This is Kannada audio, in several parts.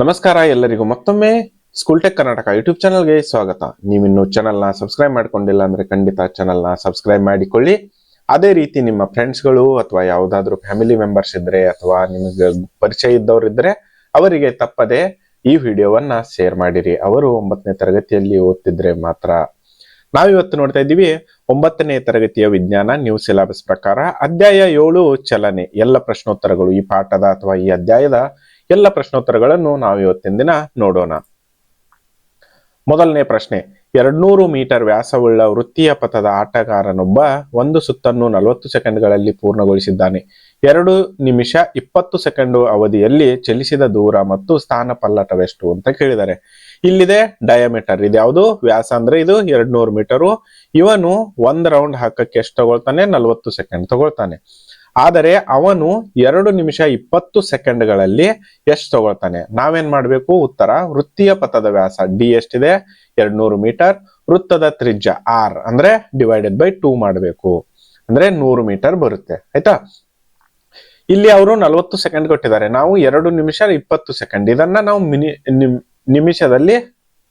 ನಮಸ್ಕಾರ ಎಲ್ಲರಿಗೂ ಮತ್ತೊಮ್ಮೆ ಸ್ಕೂಲ್ ಟೆಕ್ ಕರ್ನಾಟಕ ಯೂಟ್ಯೂಬ್ ಚಾನಲ್ಗೆ ಸ್ವಾಗತ. ನೀವಿನ್ನು ಚಾನಲ್ನ ಸಬ್ಸ್ಕ್ರೈಬ್ ಮಾಡ್ಕೊಂಡಿಲ್ಲ ಅಂದ್ರೆ ಖಂಡಿತ ಚಾನಲ್ನ ಸಬ್ಸ್ಕ್ರೈಬ್ ಮಾಡಿಕೊಳ್ಳಿ. ಅದೇ ರೀತಿ ನಿಮ್ಮ ಫ್ರೆಂಡ್ಸ್ಗಳು ಅಥವಾ ಯಾವುದಾದ್ರೂ ಫ್ಯಾಮಿಲಿ ಮೆಂಬರ್ಸ್ ಇದ್ರೆ ಅಥವಾ ನಿಮಗೆ ಪರಿಚಯ ಇದ್ದವ್ರು ಇದ್ರೆ ಅವರಿಗೆ ತಪ್ಪದೆ ಈ ವಿಡಿಯೋವನ್ನ ಶೇರ್ ಮಾಡಿರಿ. ಅವರು 9ನೇ ತರಗತಿಯಲ್ಲಿ ಓದ್ತಿದ್ರೆ ಮಾತ್ರ. ನಾವಿವತ್ತು ನೋಡ್ತಾ ಇದ್ದೀವಿ 9ನೇ ತರಗತಿಯ ವಿಜ್ಞಾನ ನ್ಯೂ ಸಿಲೆಬಸ್ ಪ್ರಕಾರ ಅಧ್ಯಾಯ 7 ಚಲನೆ. ಎಲ್ಲ ಪ್ರಶ್ನೋತ್ತರಗಳು ಈ ಪಾಠದ ಅಥವಾ ಈ ಅಧ್ಯಾಯದ ಎಲ್ಲ ಪ್ರಶ್ನೋತ್ತರಗಳನ್ನು ನಾವು ಇವತ್ತಿನ ದಿನ ನೋಡೋಣ. ಮೊದಲನೇ ಪ್ರಶ್ನೆ, 200 ಮೀಟರ್ ವ್ಯಾಸವುಳ್ಳ ವೃತ್ತೀಯ ಪಥದ ಆಟಗಾರನೊಬ್ಬ ಒಂದು ಸುತ್ತನ್ನು 40 ಸೆಕೆಂಡ್ಗಳಲ್ಲಿ ಪೂರ್ಣಗೊಳಿಸಿದ್ದಾನೆ. 2 ನಿಮಿಷ 20 ಸೆಕೆಂಡ್ ಅವಧಿಯಲ್ಲಿ ಚಲಿಸಿದ ದೂರ ಮತ್ತು ಸ್ಥಾನ ಪಲ್ಲಟವೆಷ್ಟು ಅಂತ ಕೇಳಿದ್ದಾರೆ. ಇಲ್ಲಿದೆ ಡಯಾಮೀಟರ್, ಇದು ಯಾವುದು ವ್ಯಾಸ ಅಂದ್ರೆ ಇದು 200 ಮೀಟರು. ಇವನು ಒಂದ್ ರೌಂಡ್ ಹಾಕಕ್ಕೆ ಎಷ್ಟು ತಗೊಳ್ತಾನೆ? 40 ಸೆಕೆಂಡ್ ತಗೊಳ್ತಾನೆ. ಆದರೆ ಅವನು 2 ನಿಮಿಷ 20 ಸೆಕೆಂಡ್ಗಳಲ್ಲಿ ಎಷ್ಟು ತಗೊಳ್ತಾನೆ? ನಾವೇನ್ ಮಾಡ್ಬೇಕು? ಉತ್ತರ, ವೃತ್ತೀಯ ಪಥದ ವ್ಯಾಸ ಡಿ ಎಷ್ಟಿದೆ? 200 ಮೀಟರ್. ವೃತ್ತದ ತ್ರಿಜ್ಯ ಆರ್ ಅಂದ್ರೆ ಡಿವೈಡೆಡ್ ಬೈ 2 ಮಾಡಬೇಕು, ಅಂದ್ರೆ 100 ಮೀಟರ್ ಬರುತ್ತೆ. ಆಯ್ತಾ? ಇಲ್ಲಿ ಅವರು 40 ಸೆಕೆಂಡ್ ಕೊಟ್ಟಿದ್ದಾರೆ, ನಾವು 2 ನಿಮಿಷ 20 ಸೆಕೆಂಡ್, ಇದನ್ನ ನಾವು ನಿಮಿಷದಲ್ಲಿ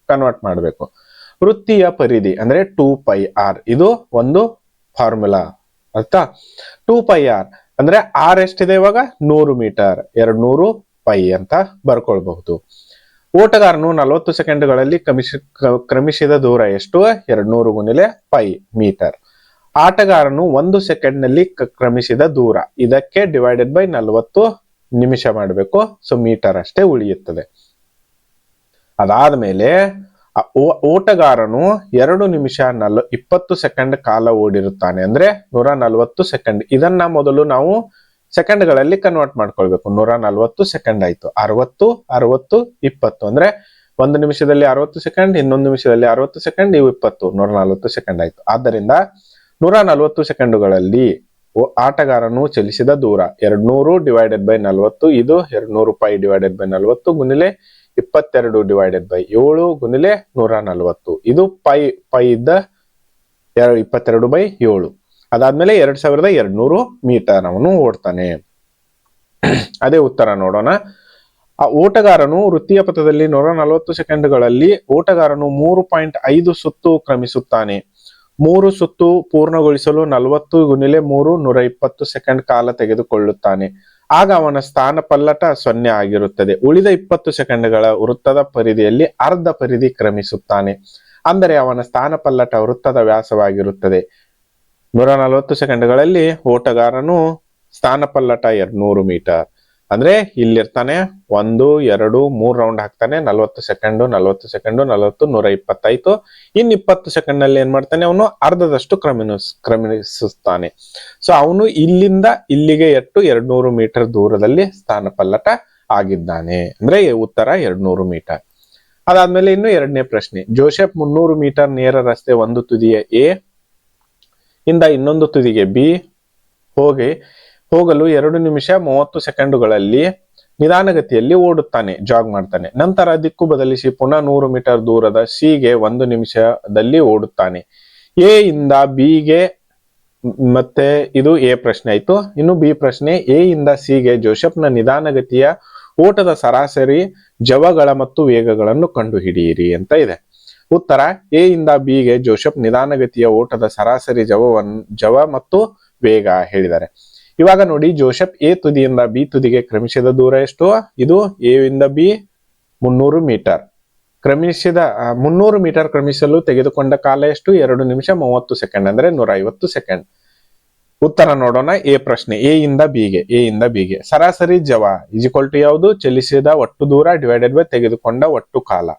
ಕನ್ವರ್ಟ್ ಮಾಡಬೇಕು. ವೃತ್ತೀಯ ಪರಿಧಿ ಅಂದ್ರೆ 2πr, ಇದು ಒಂದು ಫಾರ್ಮುಲಾ. ಅರ್ಥ? 2πr ಅಂದ್ರೆ ಆರ್ ಎಷ್ಟಿದೆ ಇವಾಗ? 100 ಮೀಟರ್, 200 ಪೈ ಅಂತ ಬರ್ಕೊಳ್ಬಹುದು. ಓಟಗಾರನು 40 ಸೆಕೆಂಡ್ಗಳಲ್ಲಿ ಕ್ರಮಿಸಿದ ದೂರ ಎಷ್ಟು? 200 ಗುಣಿಲೆ ಪೈ ಮೀಟರ್. ಆಟಗಾರನು 1 ಸೆಕೆಂಡ್ ನಲ್ಲಿ ಕ್ರಮಿಸಿದ ದೂರ, ಇದಕ್ಕೆ ಡಿವೈಡೆಡ್ ಬೈ 40 ನಿಮಿಷ ಮಾಡಬೇಕು. ಸೊ ಮೀಟರ್ ಅಷ್ಟೇ ಉಳಿಯುತ್ತದೆ. ಅದಾದ್ಮೇಲೆ ಓಟಗಾರನು 2 ನಿಮಿಷ 20 ಸೆಕೆಂಡ್ ಕಾಲ ಓಡಿರುತ್ತಾನೆ, ಅಂದ್ರೆ 140 ಸೆಕೆಂಡ್. ಇದನ್ನ ಮೊದಲು ನಾವು ಸೆಕೆಂಡ್ಗಳಲ್ಲಿ ಕನ್ವರ್ಟ್ ಮಾಡ್ಕೊಳ್ಬೇಕು. 140 ಸೆಕೆಂಡ್ ಆಯ್ತು. 60 60 20 ಅಂದ್ರೆ 1 ನಿಮಿಷದಲ್ಲಿ 60 ಸೆಕೆಂಡ್, ಇನ್ನೊಂದು ನಿಮಿಷದಲ್ಲಿ 60 ಸೆಕೆಂಡ್, ಇವು 20, 140 ಸೆಕೆಂಡ್ ಆಯ್ತು. ಆದ್ದರಿಂದ 140 ಸೆಕೆಂಡುಗಳಲ್ಲಿ ಆಟಗಾರನು ಚಲಿಸಿದ ದೂರ 200 ಡಿವೈಡೆಡ್ ಬೈ 40, ಇದು 200 ಪೈ ಡಿವೈಡೆಡ್ ಬೈ 40 ಗುಣಿಲೆ 22 ಡಿವೈಡೆಡ್ ಬೈ 7 ಗುಣಿಲೆ 140, ಇದು ಪೈ ಇದ್ದ 22 ಬೈ 7. ಅದಾದ್ಮೇಲೆ 2200 ಮೀಟರ್ ಅವನು ಓಡ್ತಾನೆ. ಅದೇ ಉತ್ತರ ನೋಡೋಣ. ಆ ಓಟಗಾರನು ವೃತ್ತೀಯ ಪಥದಲ್ಲಿ 140 ಸೆಕೆಂಡ್ಗಳಲ್ಲಿ ಓಟಗಾರನು 3.5 ಸುತ್ತು ಕ್ರಮಿಸುತ್ತಾನೆ. 3 ಸುತ್ತು ಪೂರ್ಣಗೊಳಿಸಲು 40 ಗುಣಿಲೆ 3 120 ಸೆಕೆಂಡ್ ಕಾಲ ತೆಗೆದುಕೊಳ್ಳುತ್ತಾನೆ. ಆಗ ಅವನ ಸ್ಥಾನ ಪಲ್ಲಟ 0 ಆಗಿರುತ್ತದೆ. ಉಳಿದ 20 ಸೆಕೆಂಡ್ಗಳ ವೃತ್ತದ ಪರಿಧಿಯಲ್ಲಿ ಅರ್ಧ ಪರಿಧಿ ಕ್ರಮಿಸುತ್ತಾನೆ, ಅಂದರೆ ಅವನ ಸ್ಥಾನ ಪಲ್ಲಟ ವೃತ್ತದ ವ್ಯಾಸವಾಗಿರುತ್ತದೆ. 140 ಸೆಕೆಂಡ್ಗಳಲ್ಲಿ ಓಟಗಾರನು ಸ್ಥಾನ ಪಲ್ಲಟ 200 ಮೀಟರ್, ಅಂದ್ರೆ ಇಲ್ಲಿರ್ತಾನೆ 1 2 3 ರೌಂಡ್ ಹಾಕ್ತಾನೆ. 40 ಸೆಕೆಂಡ್ 40 ಸೆಕೆಂಡ್ 40 120 ಆಯ್ತು. ಇನ್ 20 ಸೆಕೆಂಡ್ ನಲ್ಲಿ ಏನ್ ಮಾಡ್ತಾನೆ? ಅವನು ಅರ್ಧದಷ್ಟು ಕ್ರಮಿಸುತ್ತಾನೆ. ಸೊ ಅವನು ಇಲ್ಲಿಂದ ಇಲ್ಲಿಗೆ 200 ಮೀಟರ್ ದೂರದಲ್ಲಿ ಸ್ಥಾನ ಪಲ್ಲಟ ಆಗಿದ್ದಾನೆ, ಅಂದ್ರೆ ಉತ್ತರ 200 ಮೀಟರ್. ಅದಾದ್ಮೇಲೆ ಇನ್ನು ಎರಡನೇ ಪ್ರಶ್ನೆ, ಜೋಸೆಫ್ 300 ಮೀಟರ್ ನೇರ ರಸ್ತೆ ಒಂದು ತುದಿಯ ಎ ಇಂದ ಇನ್ನೊಂದು ತುದಿಗೆ ಬಿ ಹೋಗಲು 2 ನಿಮಿಷ 30 ಸೆಕೆಂಡುಗಳಲ್ಲಿ ನಿಧಾನಗತಿಯಲ್ಲಿ ಓಡುತ್ತಾನೆ, ಜಾಗ್ ಮಾಡ್ತಾನೆ. ನಂತರ ದಿಕ್ಕು ಬದಲಿಸಿ ಪುನಃ 100 ಮೀಟರ್ ದೂರದ ಸಿಗೆ 1 ನಿಮಿಷದಲ್ಲಿ ಓಡುತ್ತಾನೆ. ಎ ಇಂದ ಬಿಗೆ, ಮತ್ತೆ ಇದು ಎ ಪ್ರಶ್ನೆ ಆಯ್ತು. ಇನ್ನು ಬಿ ಪ್ರಶ್ನೆ, ಎ ಇಂದ ಸಿಗೆ ಜೋಸೆಫ್ನ ನಿಧಾನಗತಿಯ ಓಟದ ಸರಾಸರಿ ಜವಗಳ ಮತ್ತು ವೇಗಗಳನ್ನು ಕಂಡುಹಿಡಿಯಿರಿ ಅಂತ ಇದೆ. ಉತ್ತರ, ಎ ಇಂದ ಬಿಗೆ ಜೋಸೆಫ್ ನಿಧಾನಗತಿಯ ಓಟದ ಸರಾಸರಿ ಜವ ಮತ್ತು ವೇಗ ಹೇಳಿದ್ದಾರೆ. ಇವಾಗ ನೋಡಿ, ಜೋಸೆಫ್ ಎ ತುದಿಯಿಂದ ಬಿ ತುದಿಗೆ ಕ್ರಮಿಸಿದ ದೂರ ಎಷ್ಟು? ಇದು ಎ ಇಂದ ಬಿ 300 ಮೀಟರ್. 300 ಮೀಟರ್ ಕ್ರಮಿಸಲು ತೆಗೆದುಕೊಂಡ ಕಾಲ ಎಷ್ಟು? 2 ನಿಮಿಷ 30 ಸೆಕೆಂಡ್, ಅಂದ್ರೆ 150 ಸೆಕೆಂಡ್. ಉತ್ತರ ನೋಡೋಣ. ಎ ಪ್ರಶ್ನೆ, ಎ ಇಂದ ಬಿಗೆ ಸರಾಸರಿ ಜವ ಇಜಿಕ್ವಲ್ ಟು ಯಾವುದು? ಚಲಿಸಿದ ಒಟ್ಟು ದೂರ ಡಿವೈಡೆಡ್ ಬೈ ತೆಗೆದುಕೊಂಡ ಒಟ್ಟು ಕಾಲ,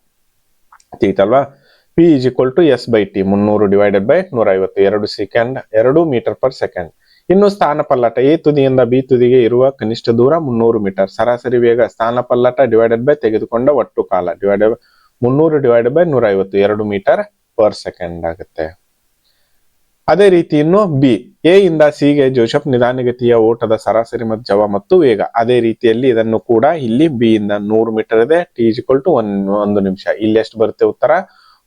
ತಿಳಿತಲ್ವಾ? P is equal to S by T, 300 divided by 150, 2 metre per second. ಇನ್ನು ಸ್ಥಾನ ಪಲ್ಲಟ, ಎ ತುದಿಯಿಂದ ಬಿ ತುದಿಗೆ ಇರುವ ಕನಿಷ್ಠ ದೂರ 300 ಮೀಟರ್. ಸರಾಸರಿ ವೇಗ ಸ್ಥಾನ ಪಲ್ಲಟ ಡಿವೈಡೆಡ್ ಬೈ ತೆಗೆದುಕೊಂಡ ಒಟ್ಟು ಕಾಲ 300 divided by 150, 2 metre per second ಆಗುತ್ತೆ. ಅದೇ ರೀತಿ ಇನ್ನು ಬಿ, ಎ ಇಂದ ಸಿಗೆ ಜೋಸೆಫ್ ನಿಧಾನಗತಿಯ ಓಟದ ಸರಾಸರಿ ಮತ್ತು ಜವ ಮತ್ತು ವೇಗ. ಅದೇ ರೀತಿಯಲ್ಲಿ ಇದನ್ನು ಕೂಡ ಇಲ್ಲಿ ಬಿ ಇಂದ 100 ಮೀಟರ್ ಇದೆ, ಟಿ ಇಜಿಕ್ವಲ್ ಟು 1 ನಿಮಿಷ. ಇಲ್ಲಿ ಎಷ್ಟು ಬರುತ್ತೆ ಉತ್ತರ?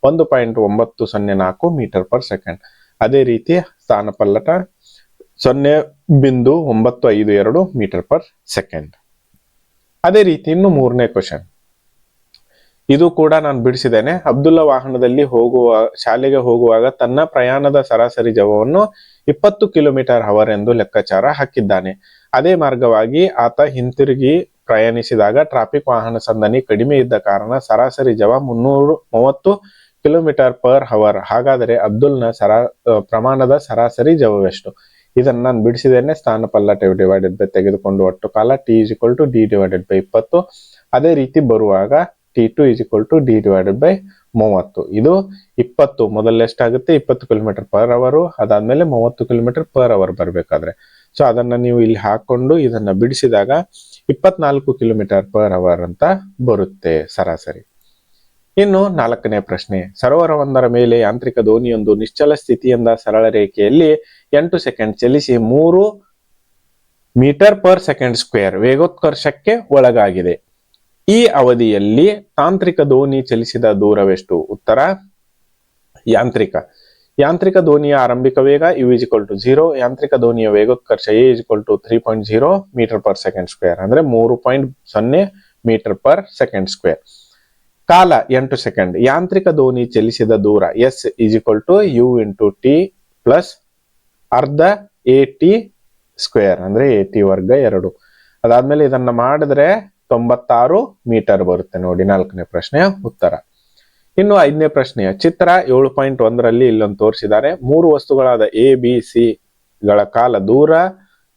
1.904 ಮೀಟರ್ ಪರ್ ಸೆಕೆಂಡ್. ಅದೇ ರೀತಿ ಸ್ಥಾನ ಪಲ್ಲಟ 0.952 ಮೀಟರ್ ಪರ್ ಸೆಕೆಂಡ್. ಅದೇ ರೀತಿ ಇನ್ನು ಮೂರನೇ ಕ್ವಶನ್, ಇದು ಕೂಡ ನಾನು ಬಿಡಿಸಿದ್ದೇನೆ. ಅಬ್ದುಲ್ಲಾ ವಾಹನದಲ್ಲಿ ಶಾಲೆಗೆ ಹೋಗುವಾಗ ತನ್ನ ಪ್ರಯಾಣದ ಸರಾಸರಿ ಜವವನ್ನು 20 ಕಿಲೋಮೀಟರ್ ಅವರ್ ಎಂದು ಲೆಕ್ಕಾಚಾರ ಹಾಕಿದ್ದಾನೆ. ಅದೇ ಮಾರ್ಗವಾಗಿ ಆತ ಹಿಂತಿರುಗಿ ಪ್ರಯಾಣಿಸಿದಾಗ ಟ್ರಾಫಿಕ್ ವಾಹನ ಸಂದಣಿ ಕಡಿಮೆ ಇದ್ದ ಕಾರಣ ಸರಾಸರಿ ಜವ 330 ಕಿಲೋಮೀಟರ್ ಪರ್ ಅವರ್. ಹಾಗಾದರೆ ಅಬ್ದುಲ್ನ ಪ್ರಮಾಣದ ಸರಾಸರಿ ಜವವೆಷ್ಟು? ಇದನ್ನ ನಾನು ಬಿಡಿಸಿದ್ದೇನೆ. ಸ್ಥಾನಪಲ್ಲ ಡಿವೈಡೆಡ್ ಬೈ ತೆಗೆದುಕೊಂಡು ಒಟ್ಟು ಕಾಲ t = d ಡಿವೈಡೆಡ್ ಬೈ 20. ಅದೇ ರೀತಿ ಬರುವಾಗ t2 = d ಡಿವೈಡೆಡ್ ಬೈ 30. ಇದು 20 ಮೊದಲು ಎಷ್ಟಾಗುತ್ತೆ 20 ಕಿಲೋಮೀಟರ್ ಪರ್ ಅವರ್, ಅದಾದ್ಮೇಲೆ 30 ಕಿಲೋಮೀಟರ್ ಪರ್ ಅವರ್ ಬರ್ಬೇಕಾದ್ರೆ. ಸೊ ಅದನ್ನ ನೀವು ಇಲ್ಲಿ ಹಾಕೊಂಡು ಇದನ್ನ ಬಿಡಿಸಿದಾಗ 24 ಕಿಲೋಮೀಟರ್ ಪರ್ ಅವರ್ ಅಂತ ಬರುತ್ತೆ ಸರಾಸರಿ. ಇನ್ನು 4ನೇ ಪ್ರಶ್ನೆ. ಸರೋವರವೊಂದರ ಮೇಲೆ ಯಾಂತ್ರಿಕ ದೋಣಿಯೊಂದು ನಿಶ್ಚಲ ಸ್ಥಿತಿಯಿಂದ ಸರಳ ರೇಖೆಯಲ್ಲಿ 8 ಸೆಕೆಂಡ್ ಚಲಿಸಿ 3 ಮೀಟರ್ ಪರ್ ಸೆಕೆಂಡ್ ಸ್ಕ್ವೇರ್ ವೇಗೋತ್ಕರ್ಷಕ್ಕೆ ಒಳಗಾಗಿದೆ. ಈ ಅವಧಿಯಲ್ಲಿ ತಾಂತ್ರಿಕ ದೋಣಿ ಚಲಿಸಿದ ದೂರವೆಷ್ಟು? ಉತ್ತರ ಯಾಂತ್ರಿಕ ದೋಣಿಯ ಆರಂಭಿಕ ವೇಗ u = 0. ಯಾಂತ್ರಿಕ ದೋಣಿಯ ವೇಗೋತ್ಕರ್ಷ a = 3.0 metre per second square, ಅಂದ್ರೆ 3.0 ಮೀಟರ್ ಪರ್ ಸೆಕೆಂಡ್ ಸ್ಕ್ವೇರ್. ಕಾಲ 8 ಸೆಕೆಂಡ್. ಯಾಂತ್ರಿಕ ದೋಣಿ ಚಲಿಸಿದ ದೂರ s = u × t ಪ್ಲಸ್ ಅರ್ಧ at ಸ್ಕ್ವೇರ್, ಅಂದ್ರೆ at ವರ್ಗ 2. ಅದಾದ್ಮೇಲೆ ಇದನ್ನ ಮಾಡಿದ್ರೆ 96 ಮೀಟರ್ ಬರುತ್ತೆ ನೋಡಿ 4ನೇ ಪ್ರಶ್ನೆಯ ಉತ್ತರ. ಇನ್ನು 5ನೇ ಪ್ರಶ್ನೆಯ ಚಿತ್ರ 7.1ರಲ್ಲಿ ಇಲ್ಲೊಂದು ತೋರಿಸಿದ್ದಾರೆ. 3 ವಸ್ತುಗಳಾದ a b c ಗಳ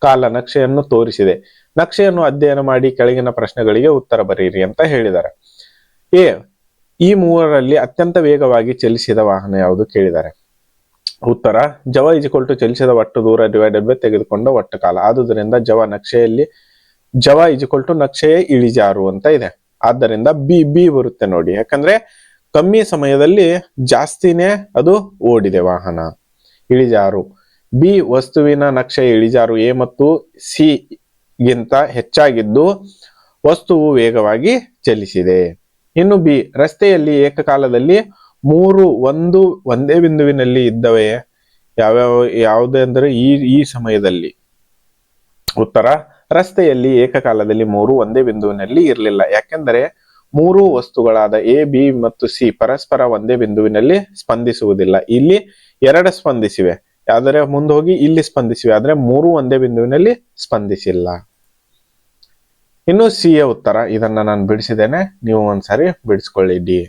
ಕಾಲ ನಕ್ಷೆಯನ್ನು ತೋರಿಸಿದೆ. ನಕ್ಷೆಯನ್ನು ಅಧ್ಯಯನ ಮಾಡಿ ಕೆಳಗಿನ ಪ್ರಶ್ನೆಗಳಿಗೆ ಉತ್ತರ ಬರೆಯಿರಿ ಅಂತ ಹೇಳಿದ್ದಾರೆ. ಈ ಮೂವರಲ್ಲಿ ಅತ್ಯಂತ ವೇಗವಾಗಿ ಚಲಿಸಿದ ವಾಹನ ಯಾವುದು ಕೇಳಿದ್ದಾರೆ. ಉತ್ತರ ಜವ = ಚಲಿಸಿದ ಒಟ್ಟು ದೂರ ಡಿವೈಡೆಡ್ ಬೈ ತೆಗೆದುಕೊಂಡ ಒಟ್ಟು ಕಾಲ. ಆದುದರಿಂದ ಜವ = ನಕ್ಷೆಯ ಇಳಿಜಾರು ಅಂತ ಇದೆ. ಆದ್ದರಿಂದ ಬಿ ಬರುತ್ತೆ ನೋಡಿ. ಯಾಕಂದ್ರೆ ಕಮ್ಮಿ ಸಮಯದಲ್ಲಿ ಜಾಸ್ತಿನೇ ಅದು ಓಡಿದೆ ವಾಹನ. ಇಳಿಜಾರು ಬಿ. ವಸ್ತುವಿನ ನಕ್ಷೆಯ ಇಳಿಜಾರು a ಮತ್ತು c ಗಿಂತ ಹೆಚ್ಚಾಗಿದ್ದು ವಸ್ತುವು ವೇಗವಾಗಿ ಚಲಿಸಿದೆ. ಇನ್ನು ಬಿ. ರಸ್ತೆಯಲ್ಲಿ ಏಕಕಾಲದಲ್ಲಿ 3 ಒಂದೇ ಬಿಂದುವಿನಲ್ಲಿ ಇದ್ದವೆ ಯಾವುದೆಂದರೆ ಈ ಸಮಯದಲ್ಲಿ. ಉತ್ತರ ರಸ್ತೆಯಲ್ಲಿ ಏಕಕಾಲದಲ್ಲಿ 3 ಒಂದೇ ಬಿಂದುವಿನಲ್ಲಿ ಇರಲಿಲ್ಲ. ಯಾಕೆಂದರೆ 3 ವಸ್ತುಗಳಾದ a b ಮತ್ತು c ಪರಸ್ಪರ ಒಂದೇ ಬಿಂದುವಿನಲ್ಲಿ ಸ್ಪಂದಿಸುವುದಿಲ್ಲ. ಇಲ್ಲಿ 2 ಸ್ಪಂದಿಸಿವೆ, ಆದರೆ ಮುಂದೆ ಹೋಗಿ ಇಲ್ಲಿ ಸ್ಪಂದಿಸಿವೆ, ಆದ್ರೆ 3 ಒಂದೇ ಬಿಂದುವಿನಲ್ಲಿ ಸ್ಪಂದಿಸಿಲ್ಲ. ಇನ್ನು ಸಿ ಯ ಉತ್ತರ ಇದನ್ನ ನಾನು ಬಿಡಿಸಿದ್ದೇನೆ, ನೀವು ಒಂದ್ಸಾರಿ ಬಿಡಿಸ್ಕೊಳ್ಳಿ ಡಿ.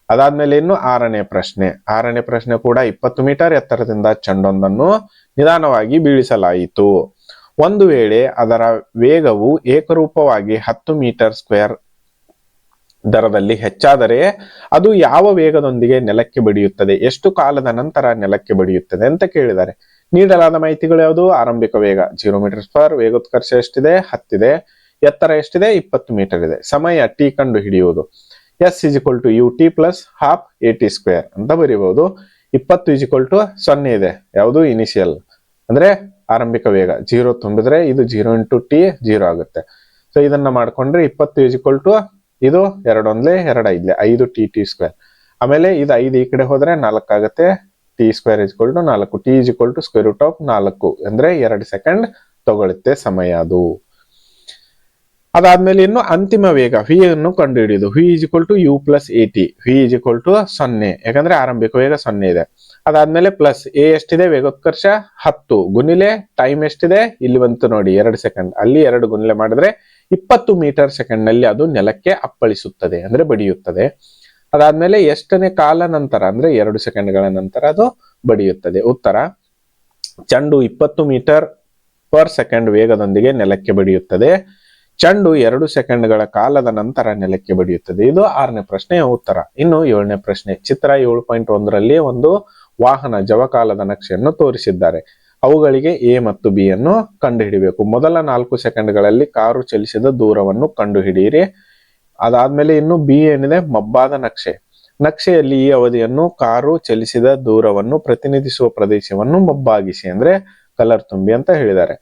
ಅದಾದ್ಮೇಲೆ ಇನ್ನು 6ನೇ ಪ್ರಶ್ನೆ ಕೂಡ 20 ಮೀಟರ್ ಎತ್ತರದಿಂದ ಚೆಂಡೊಂದನ್ನು ನಿಧಾನವಾಗಿ ಬೀಳಿಸಲಾಯಿತು. ಒಂದು ವೇಳೆ ಅದರ ವೇಗವು ಏಕರೂಪವಾಗಿ 10 ಮೀಟರ್ ಸ್ಕ್ವೇರ್ ದರದಲ್ಲಿ ಹೆಚ್ಚಾದರೆ ಅದು ಯಾವ ವೇಗದೊಂದಿಗೆ ನೆಲಕ್ಕೆ ಬಡಿಯುತ್ತದೆ? ಎಷ್ಟು ಕಾಲದ ನಂತರ ನೆಲಕ್ಕೆ ಬಡಿಯುತ್ತದೆ ಅಂತ ಕೇಳಿದ್ದಾರೆ. ನೀಡಲಾದ ಮಾಹಿತಿಗಳು ಯಾವುದು? ಆರಂಭಿಕ ವೇಗ 0 ಮೀಟರ್ ಪರ್, ವೇಗೋತ್ಕರ್ಷ ಎಷ್ಟಿದೆ 10 ಇದೆ, ಎತ್ತರ ಎಷ್ಟಿದೆ 20 ಮೀಟರ್ ಇದೆ, ಸಮಯ ಟಿ ಕಂಡು ಹಿಡಿಯುವುದು. s = ut plus half at square ಅಂತ ಬರೀಬಹುದು. 20 = 0 ಇದೆ, ಯಾವುದು ಇನಿಷಿಯಲ್ ಅಂದ್ರೆ ಆರಂಭಿಕ ವೇಗ. 0 ತುಂಬಿದ್ರೆ ಇದು 0 × t 0 ಆಗುತ್ತೆ. ಸೊ ಇದನ್ನ ಮಾಡ್ಕೊಂಡ್ರೆ 20 = ಇದು 2 1 2 5 5 t ಸ್ಕ್ವೇರ್. ಆಮೇಲೆ ಇದು 5 ಈ ಕಡೆ ಹೋದ್ರೆ 4 ಆಗುತ್ತೆ. t square = 4. t = √4 ಅಂದ್ರೆ 2 ಸೆಕೆಂಡ್ ತಗೊಳುತ್ತೆ ಸಮಯ ಅದು. ಅದಾದ್ಮೇಲೆ ಇನ್ನು ಅಂತಿಮ ವೇಗ v ಅನ್ನು ಕಂಡು ಹಿಡಿಯುವುದು. v = u plus at. v = 0 ಯಾಕಂದ್ರೆ ಆರಂಭಿಕ ವೇಗ 0 ಇದೆ. ಅದಾದ್ಮೇಲೆ ಪ್ಲಸ್ a ಎಷ್ಟಿದೆ ವೇಗೋತ್ಕರ್ಷ 10 ಗುಣಿಲೆ ಟೈಮ್ ಎಷ್ಟಿದೆ ಇಲ್ಲಿ ಬಂತು ನೋಡಿ 2 ಸೆಕೆಂಡ್, ಅಲ್ಲಿ 2 ಗುಣಿಲೆ ಮಾಡಿದ್ರೆ 20 ಮೀಟರ್ ಸೆಕೆಂಡ್ ನಲ್ಲಿ ಅದು ನೆಲಕ್ಕೆ ಅಪ್ಪಳಿಸುತ್ತದೆ ಅಂದ್ರೆ ಬಡಿಯುತ್ತದೆ. ಅದಾದ್ಮೇಲೆ ಎಷ್ಟನೇ ಕಾಲ ನಂತರ ಅಂದ್ರೆ 2 ಸೆಕೆಂಡ್ಗಳ ನಂತರ ಅದು ಬಡಿಯುತ್ತದೆ. ಉತ್ತರ ಚೆಂಡು 20 ಮೀಟರ್ ಪರ್ ಸೆಕೆಂಡ್ ವೇಗದೊಂದಿಗೆ ನೆಲಕ್ಕೆ ಬಡಿಯುತ್ತದೆ. ಚೆಂಡು 2 ಸೆಕೆಂಡ್ಗಳ ಕಾಲದ ನಂತರ ನೆಲಕ್ಕೆ ಬಡಿಯುತ್ತದೆ. ಇದು 6ನೇ ಪ್ರಶ್ನೆಯ ಉತ್ತರ. ಇನ್ನು 7ನೇ ಪ್ರಶ್ನೆ. ಚಿತ್ರ 7.1ರಲ್ಲಿ ಒಂದು ವಾಹನ ಜವಕಾಲದ ನಕ್ಷೆಯನ್ನು ತೋರಿಸಿದ್ದಾರೆ. ಅವುಗಳಿಗೆ a ಮತ್ತು b ಅನ್ನು ಕಂಡುಹಿಡಿಯಬೇಕು. ಮೊದಲ 4 ಸೆಕೆಂಡ್ಗಳಲ್ಲಿ ಕಾರು ಚಲಿಸಿದ ದೂರವನ್ನು ಕಂಡುಹಿಡಿಯಿರಿ. ಅದಾದ್ಮೇಲೆ ಇನ್ನು ಬಿ ಏನಿದೆ ಮಬ್ಬಾದ ನಕ್ಷೆಯಲ್ಲಿ ಈ ಅವಧಿಯನ್ನು ಕಾರು ಚಲಿಸಿದ ದೂರವನ್ನು ಪ್ರತಿನಿಧಿಸುವ ಪ್ರದೇಶವನ್ನು ಮಬ್ಬಾಗಿಸಿ ಅಂದ್ರೆ ಕಲರ್ ತುಂಬಿ ಅಂತ ಹೇಳಿದ್ದಾರೆ.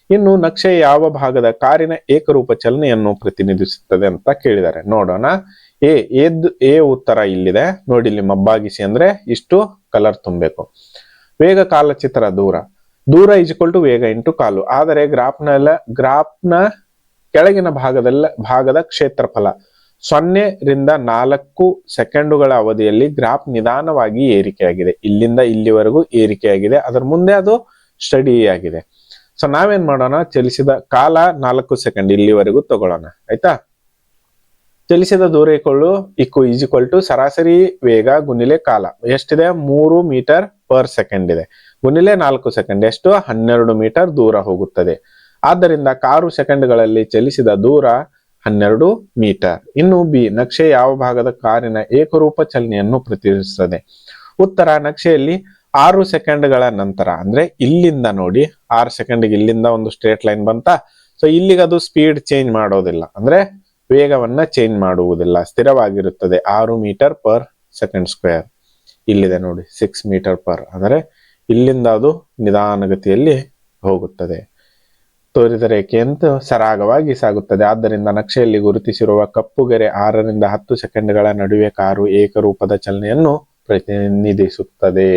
ಇನ್ನು ನಕ್ಷೆ ಯಾವ ಭಾಗದ ಕಾರಿನ ಏಕರೂಪ ಚಲನೆಯನ್ನು ಪ್ರತಿನಿಧಿಸುತ್ತದೆ ಅಂತ ಕೇಳಿದ್ದಾರೆ. ನೋಡೋಣ. ಎ ಉತ್ತರ ಇಲ್ಲಿದೆ ನೋಡಿ, ಇಲ್ಲಿ ಮಬ್ಬಾಗಿಸಿ ಅಂದ್ರೆ ಇಷ್ಟು ಕಲರ್ ತುಂಬಬೇಕು. ವೇಗ ಕಾಲಚಿತ್ರ ದೂರ = ವೇಗ ಇಂಟು ಕಾಲು. ಆದರೆ ಗ್ರಾಫ್ನ ಕೆಳಗಿನ ಭಾಗದ ಕ್ಷೇತ್ರಫಲ 0 ರಿಂದ 4 ಸೆಕೆಂಡುಗಳ ಅವಧಿಯಲ್ಲಿ ಗ್ರಾಫ್ ನಿಧಾನವಾಗಿ ಏರಿಕೆಯಾಗಿದೆ. ಇಲ್ಲಿಂದ ಇಲ್ಲಿವರೆಗೂ ಏರಿಕೆಯಾಗಿದೆ. ಅದರ ಮುಂದೆ ಅದು ಸ್ಟಡಿ ಆಗಿದೆ. ಸೊ ನಾವೇನ್ ಮಾಡೋಣ, ಚಲಿಸಿದ ಕಾಲ 4 ಸೆಕೆಂಡ್ ಇಲ್ಲಿವರೆಗೂ ತಗೊಳ್ಳೋಣ. ಆಯ್ತಾ? ಚಲಿಸಿದ ದೂರ ಈಕ್ವಲ್ ಟು ಸರಾಸರಿ ವೇಗ ಗುಣಿಲೆ ಕಾಲ ಎಷ್ಟಿದೆ, 3 ಮೀಟರ್ ಪರ್ ಸೆಕೆಂಡ್ ಇದೆ, ಗುಣಿಲೆ 4 ಸೆಕೆಂಡ್ ಎಷ್ಟು, 12 ಮೀಟರ್ ದೂರ ಹೋಗುತ್ತದೆ. ಆದ್ದರಿಂದ 6 ಸೆಕೆಂಡ್ಗಳಲ್ಲಿ ಚಲಿಸಿದ ದೂರ 12 ಮೀಟರ್. ಇನ್ನು ಬಿ, ನಕ್ಷೆ ಯಾವ ಭಾಗದ ಕಾರಿನ ಏಕರೂಪ ಚಲನೆಯನ್ನು ಪ್ರತಿನಿಧಿಸುತ್ತದೆ? ಉತ್ತರ, ನಕ್ಷೆಯಲ್ಲಿ 6 ಸೆಕೆಂಡ್ಗಳ ನಂತರ, ಅಂದ್ರೆ ಇಲ್ಲಿಂದ ನೋಡಿ 6 ಸೆಕೆಂಡ್ ಇಲ್ಲಿಂದ ಒಂದು ಸ್ಟ್ರೇಟ್ ಲೈನ್ ಬಂತ. ಸೊ ಇಲ್ಲಿಗೆ ಅದು ಸ್ಪೀಡ್ ಚೇಂಜ್ ಮಾಡೋದಿಲ್ಲ, ಅಂದ್ರೆ ವೇಗವನ್ನ ಚೇಂಜ್ ಮಾಡುವುದಿಲ್ಲ, ಸ್ಥಿರವಾಗಿರುತ್ತದೆ. 6 ಮೀಟರ್ ಪರ್ ಸೆಕೆಂಡ್ ಸ್ಕ್ವೇರ್. ಇಲ್ಲಿದೆ ನೋಡಿ 6 ಮೀಟರ್ ಪರ್, ಅಂದ್ರೆ ಇಲ್ಲಿಂದ ಅದು ನಿಧಾನಗತಿಯಲ್ಲಿ ಹೋಗುತ್ತದೆ. ತೋರಿದ ರೇಖೆಯಂತೆ ಸರಾಗವಾಗಿ ಸಾಗುತ್ತದೆ. ಆದ್ದರಿಂದ ನಕ್ಷೆಯಲ್ಲಿ ಗುರುತಿಸಿರುವ ಕಪ್ಪು ಗೆರೆ 6 ರಿಂದ 10 ಸೆಕೆಂಡ್ಗಳ ನಡುವೆ ಕಾರು ಏಕರೂಪದ ಚಲನೆಯನ್ನು ಪ್ರತಿನಿಧಿಸುತ್ತದೆ.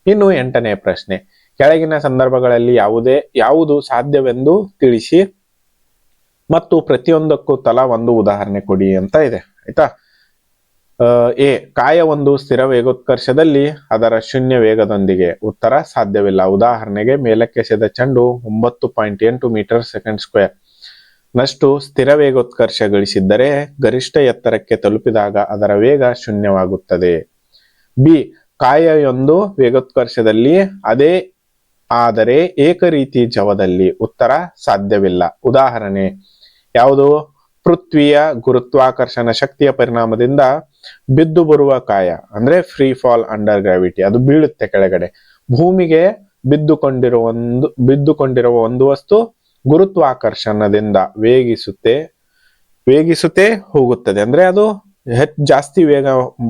ಇನ್ನು 8ನೇ ಪ್ರಶ್ನೆ, ಕೆಳಗಿನ ಸಂದರ್ಭಗಳಲ್ಲಿ ಯಾವುದು ಸಾಧ್ಯವೆಂದು ತಿಳಿಸಿ ಮತ್ತು ಪ್ರತಿಯೊಂದಕ್ಕೂ ತಲಾ ಒಂದು ಉದಾಹರಣೆ ಕೊಡಿ ಅಂತ ಇದೆ. ಆಯ್ತಾ? ಎ, ಕಾಯ ಒಂದು ಸ್ಥಿರ ವೇಗೋತ್ಕರ್ಷದಲ್ಲಿ ಅದರ ಶೂನ್ಯ ವೇಗದೊಂದಿಗೆ. ಉತ್ತರ, ಸಾಧ್ಯವಿಲ್ಲ. ಉದಾಹರಣೆಗೆ, ಮೇಲಕ್ಕೆಸೆದ ಚೆಂಡು 9.8 ಮೀಟರ್ ಸೆಕೆಂಡ್ ಸ್ಕ್ವೇರ್ ನಷ್ಟು ಸ್ಥಿರ ವೇಗೋತ್ಕರ್ಷ ಗಳಿಸಿದ್ದರೆ ಗರಿಷ್ಠ ಎತ್ತರಕ್ಕೆ ತಲುಪಿದಾಗ ಅದರ ವೇಗ ಶೂನ್ಯವಾಗುತ್ತದೆ. ಬಿ, ಕಾಯೊಂದು ವೇಗೋತ್ಕರ್ಷದಲ್ಲಿ ಆದರೆ ಏಕರೀತಿ ಜವದಲ್ಲಿ. ಉತ್ತರ, ಸಾಧ್ಯವಿಲ್ಲ. ಉದಾಹರಣೆ ಯಾವುದು? ಪೃಥ್ವಿಯ ಗುರುತ್ವಾಕರ್ಷಣ ಶಕ್ತಿಯ ಪರಿಣಾಮದಿಂದ ಬಿದ್ದು ಬರುವ ಕಾಯ, ಅಂದ್ರೆ ಫ್ರೀ ಫಾಲ್ ಅಂಡರ್ ಗ್ರಾವಿಟಿ, ಅದು ಬೀಳುತ್ತೆ ಕೆಳಗಡೆ. ಭೂಮಿಗೆ ಬಿದ್ದುಕೊಂಡಿರುವ ಒಂದು ವಸ್ತು ಗುರುತ್ವಾಕರ್ಷಣದಿಂದ ವೇಗಿಸುತ್ತೆ ಹೋಗುತ್ತದೆ, ಅಂದ್ರೆ ಅದು ಜಾಸ್ತಿ ವೇಗ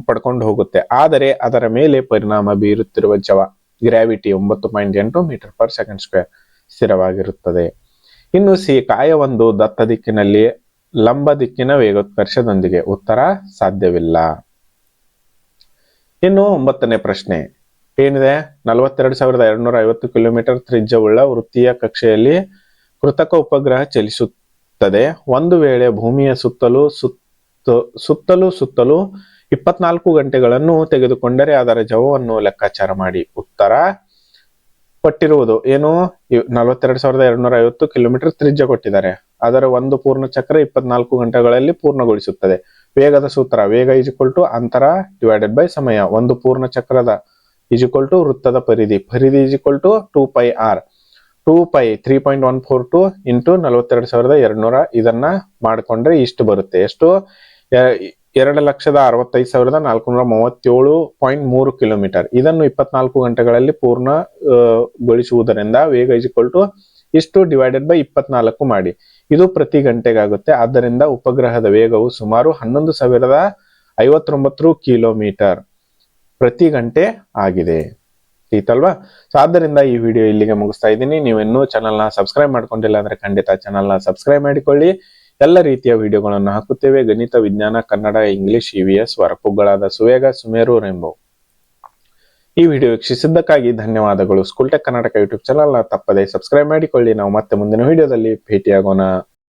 ಪಡ್ಕೊಂಡು ಹೋಗುತ್ತೆ. ಆದರೆ ಅದರ ಮೇಲೆ ಪರಿಣಾಮ ಬೀರುತ್ತಿರುವ ಜವ gravity 9.8 metre per second square ಸ್ಥಿರವಾಗಿರುತ್ತದೆ. ಇನ್ನು ಸಿ, ಕಾಯ ಒಂದು ದತ್ತ ದಿಕ್ಕಿನಲ್ಲಿ ಲಂಬ ದಿಕ್ಕಿನ ವೇಗೋತ್ಕರ್ಷದೊಂದಿಗೆ. ಉತ್ತರ, ಸಾಧ್ಯವಿಲ್ಲ. ಇನ್ನು 9ನೇ ಪ್ರಶ್ನೆ ಏನಿದೆ, 42,250 ಕಿಲೋಮೀಟರ್ ತ್ರಿಜ್ಯವುಳ್ಳ ವೃತ್ತೀಯ ಕಕ್ಷೆಯಲ್ಲಿ ಕೃತಕ ಉಪಗ್ರಹ ಚಲಿಸುತ್ತದೆ. ಒಂದು ವೇಳೆ ಭೂಮಿಯ ಸುತ್ತಲೂ 24 ಗಂಟೆಗಳನ್ನು ತೆಗೆದುಕೊಂಡರೆ ಅದರ ಜವವನ್ನು ಲೆಕ್ಕಾಚಾರ ಮಾಡಿ. ಉತ್ತರ, ಕೊಟ್ಟಿರುವುದು ಏನು, 42,250 ಕಿಲೋಮೀಟರ್ ತ್ರಿಜ್ಯ ಕೊಟ್ಟಿದ್ದಾರೆ. ಅದರ ಒಂದು ಪೂರ್ಣ ಚಕ್ರ 24 ಗಂಟೆಗಳಲ್ಲಿ ಪೂರ್ಣಗೊಳಿಸುತ್ತದೆ. ವೇಗದ ಸೂತ್ರ, ವೇಗ ಅಂತರ ಡಿವೈಡೆಡ್ ಬೈ ಸಮಯ. ಒಂದು ಪೂರ್ಣ ಚಕ್ರದ ವೃತ್ತದ ಪರಿಧಿ 2πr. 2π 3.142 ಇಂಟು 42,200. ಇದನ್ನ ಮಾಡ್ಕೊಂಡ್ರೆ ಇಷ್ಟು ಬರುತ್ತೆ. ಎಷ್ಟು? 2,65,437.3 ಕಿಲೋಮೀಟರ್. ಇದನ್ನು 24 ಗಂಟೆಗಳಲ್ಲಿ ಪೂರ್ಣಗೊಳಿಸುವುದರಿಂದ ವೇಗ ಇಷ್ಟು ಡಿವೈಡೆಡ್ ಬೈ 24 ಮಾಡಿ. ಇದು ಪ್ರತಿ ಗಂಟೆಗಾಗುತ್ತೆ. ಆದ್ದರಿಂದ ಉಪಗ್ರಹದ ವೇಗವು ಸುಮಾರು 11,059 ಕಿಲೋಮೀಟರ್ ಪ್ರತಿ ಗಂಟೆ ಆಗಿದೆ. ಈತಲ್ವಾ? ಸೊ ಆದ್ದರಿಂದ ಈ ವಿಡಿಯೋ ಇಲ್ಲಿಗೆ ಮುಗಿಸ್ತಾ ಇದ್ದೀನಿ. ನೀವು ಇನ್ನೂ ಚಾನಲ್ನ ಸಬ್ಸ್ಕ್ರೈಬ್ ಮಾಡ್ಕೊಂಡಿಲ್ಲ ಅಂದ್ರೆ ಖಂಡಿತ ಚಾನಲ್ನ ಸಬ್ಸ್ಕ್ರೈಬ್ ಮಾಡಿಕೊಳ್ಳಿ. ಎಲ್ಲ ರೀತಿಯ ವಿಡಿಯೋಗಳನ್ನು ಹಾಕುತ್ತೇವೆ. ಗಣಿತ, ವಿಜ್ಞಾನ, ಕನ್ನಡ, ಇಂಗ್ಲಿಷ್, EVS, ವರಪುಗಳಾದ ಸುವೇಗ, ಸುಮೇರು, ರೇಂಬೋ. ಈ ವಿಡಿಯೋ ವೀಕ್ಷಿಸಿದ್ದಕ್ಕಾಗಿ ಧನ್ಯವಾದಗಳು. ಸ್ಕೂಲ್ ಟೆಕ್ ಕರ್ನಾಟಕ ಯೂಟ್ಯೂಬ್ ಚಾನಲ್ನ ತಪ್ಪದೆ ಸಬ್ಸ್ಕ್ರೈಬ್ ಮಾಡಿಕೊಳ್ಳಿ. ನಾವು ಮತ್ತೆ ಮುಂದಿನ ವಿಡಿಯೋದಲ್ಲಿ ಭೇಟಿಯಾಗೋಣ.